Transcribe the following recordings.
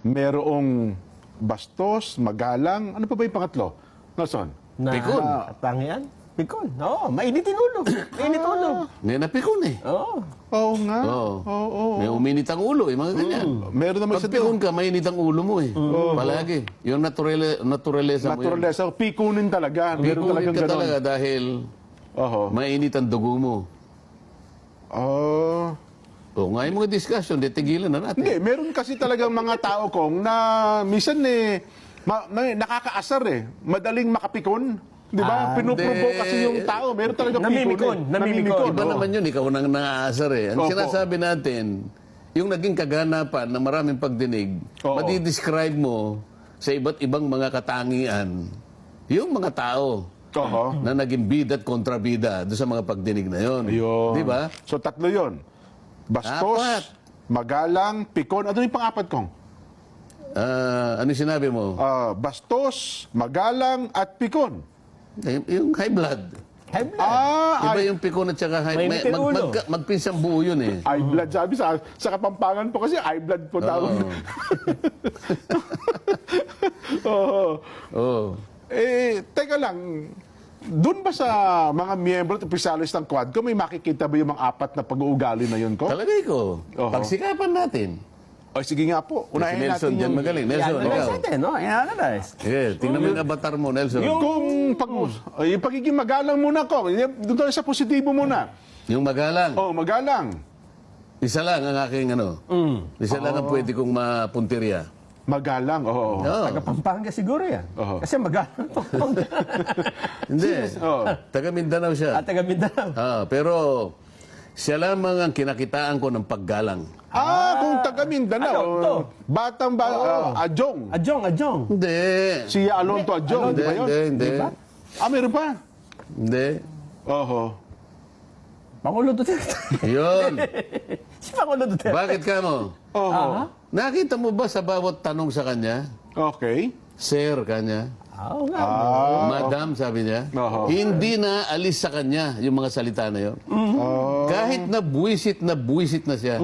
merong bastos, magalang, ano pa ba yung pangatlo? Nelson? Pikon. Katangian? Pikon. Oo, mainitin ulo. Mainit ulo. May napikon eh. Oo. Oo nga. Oo. May uminit ang ulo eh, mga ganyan. Meron naman Pag pikon ka, mainit ang ulo mo eh. Palagi. Yung naturalesa mo yun. Naturalesa, pikunin talaga. Meron Pikunin talagang ka ganon. talaga dahil mainit ang dugo mo. O nga yung mga discussion, tigilan na natin. Hindi, meron kasi talagang mga tao kong na minsan nakakaasar eh. Madaling makapikon. Di ba? Pinuprovoke kasi yung tao. Meron talagang pikon. Namimikon. Iba naman yun, ikaw nang naaasar eh. Ang sinasabi natin, yung naging kaganapan na maraming pagdinig, madidescribe mo sa iba't ibang mga katangian, yung mga tao na naging bida at kontrabida doon sa mga pagdinig na yun. Di ba? So tatlo yun. Bastos, magalang, pikon. Ano yung pang-apat kong? Ano yung sinabi mo? Bastos, magalang, at pikon. Yung high blood. High blood. Iba yung pikon at saka high blood. Magpinsang buo yun eh. High blood, sabi sa Kapampangan po kasi high blood po tawag. Teka lang, doon ba sa mga miyembro at opisyalis ng Quadcom, may makikita ba yung mga apat na pag-uugali na yun ko? Talagay ko. Pagsikapan natin. O sige nga po, Si unahin Nelson natin dyan yung... magaling. Nelson, ikaw. I-analyze natin, no? I-analyze. Tingnan mo yung avatar mo, Nelson. Yung pagiging magalang muna ko, doon tayo sa positibo muna. Yung magalang. Magalang. Isa lang ang aking Isa lang ang pwede kong mapuntirya. Magalang, oo. Taga Pampanga siguro yan. Kasi magalang Pampanga. Hindi. Taga Mindanao siya. Taga Mindanao. Pero siya lamang ang kinakitaan ko ng paggalang. Kung taga Mindanao. Batang Adjong. Adjong. Hindi. Si Alonto Adjong, di ba yun? Hindi. Meron pa? Hindi. Pangulo Duterte. Yun. Si Pangulo Duterte. Bakit ka mo? Nakita mo ba sa bawat tanong sa kanya? Okay. Sir, kanya. Madam, sabi niya. Hindi na alis sa kanya yung mga salita na yun. Kahit na buwisit na siya.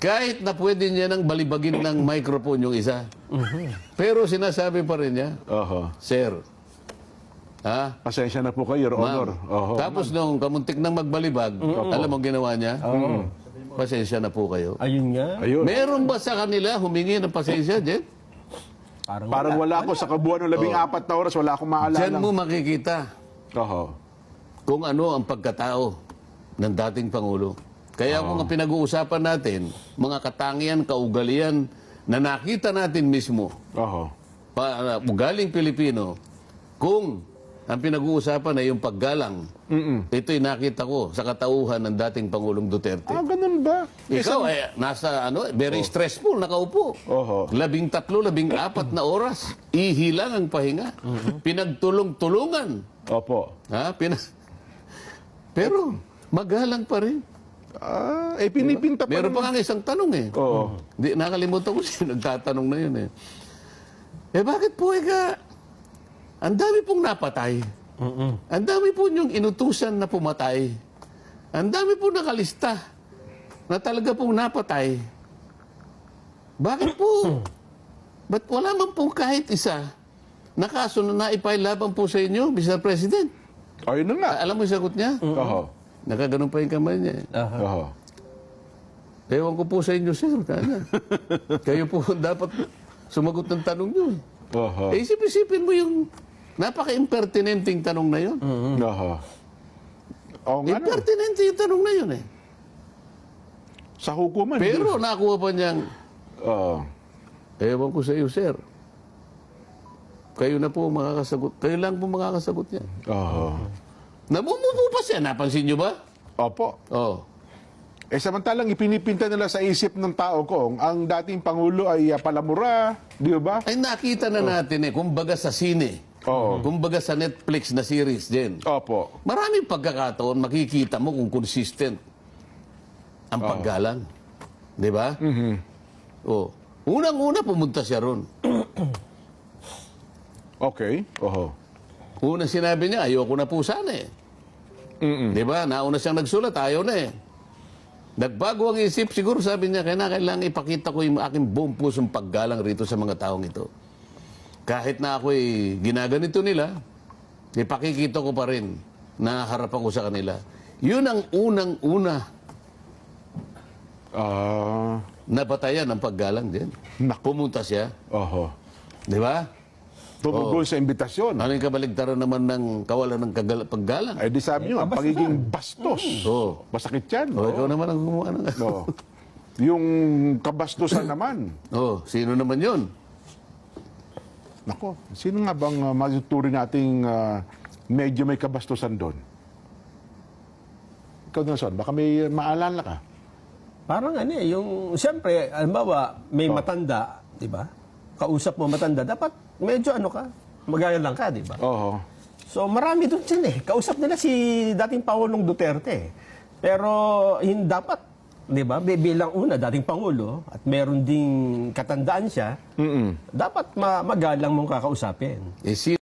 Kahit na pwede niya nang balibagin ng microphone yung isa. Pero sinasabi pa rin niya, Sir, pasensya na po kayo, Your Honor. Tapos nung kamuntik nang magbalibag, alam mo ginawa niya? Pasensya na po kayo. Ayun nga. Meron ba sa kanila humingi ng pasensya, Jen? Parang wala ako sa kabuuan ng 14 na oras, wala akong maalala. Diyan mo makikita kung ano ang pagkatao ng dating Pangulo. Kaya kung ang pinag-uusapan natin, mga katangian, kaugalian na nakita natin mismo, ugaling Pilipino, kung ang pinag-uusapan ay yung paggalang, ito'y nakita ko sa katauhan ng dating Pangulong Duterte. Ganun ba? Ikaw ay nasa very stressful, nakaupo. 13, 14 na oras. Ihilang ang pahinga. Pinagtulong-tulungan. Pero magalang pa rin. Pinipinta pa meron pa nga isang tanong eh. Nakalimutan ko siya, nagtatanong na yun eh. Bakit po ang dami pong napatay. Ang dami po niyong inutusan na pumatay. Ang dami po nakalista na talaga pong napatay. Bakit po? Ba't wala man pong kahit isa na kaso na naipay laban po sa inyo, Mr. President? Ayun na nga. Alam mo yung sagot niya? Nakaganon pa yung kamay niya. Ewan ko po sa inyo, sir. Kayo po dapat sumagot ng tanong niyo. Isip-isipin mo yung napaka-impertinenting tanong na yun. Impertinente yung tanong na yun eh. Sa hukuman. Pero nakuha pa niyang, ewan ko sa iyo, sir. Kayo na po makakasagot. Kayo lang po makakasagot niya. Namumupo pa siya. Napansin niyo ba? Opo. Samantalang ipinipinta nila sa isip ng tao kung ang dating Pangulo ay palamura, di ba? Ay nakita na natin kumbaga sa sine. Kumbaga sa Netflix na series din. Maraming pagkakataon makikita mo kung consistent ang paggalang. Di ba? Unang-una pumunta siya ron. Unang sinabi niya, ayoko na po sana eh. Di ba? Nauna siyang nagsulat, ayaw na eh. Nagbago ang isip, siguro sabi niya, kailangan ipakita ko yung aking buong pusong paggalang rito sa mga taong ito. Kahit na ako'y ginaganito nila, ipakikita ko pa rin na harapan ko sa kanila. Yun ang unang-una na batayan ng paggalang din. Pumunta siya. Oho. Di ba? Tumugon sa imbitasyon. Ano yung kabaligtaran naman ng kawalan ng paggalang? Di sabi nyo, ang pagiging bastos. Oo. Masakit yan. O, ikaw naman ang gumawa ng... No. Yung kabastusan naman. Oh, sino naman yun? Nako, sino nga bang matuturing nating medyo may kabastusan doon? Ikaw, Nelson, baka may maalala ka. Parang yung, siyempre, halimbawa, may matanda, di ba? Kausap mo matanda, dapat medyo magalang ka, di ba? Oo. So marami doon dyan eh. Kausap nila si dating Pangulong Duterte. Pero hindi dapat, di ba? Bilang una, dating Pangulo, at meron ding katandaan siya, dapat magalang mong kakausapin. Eh,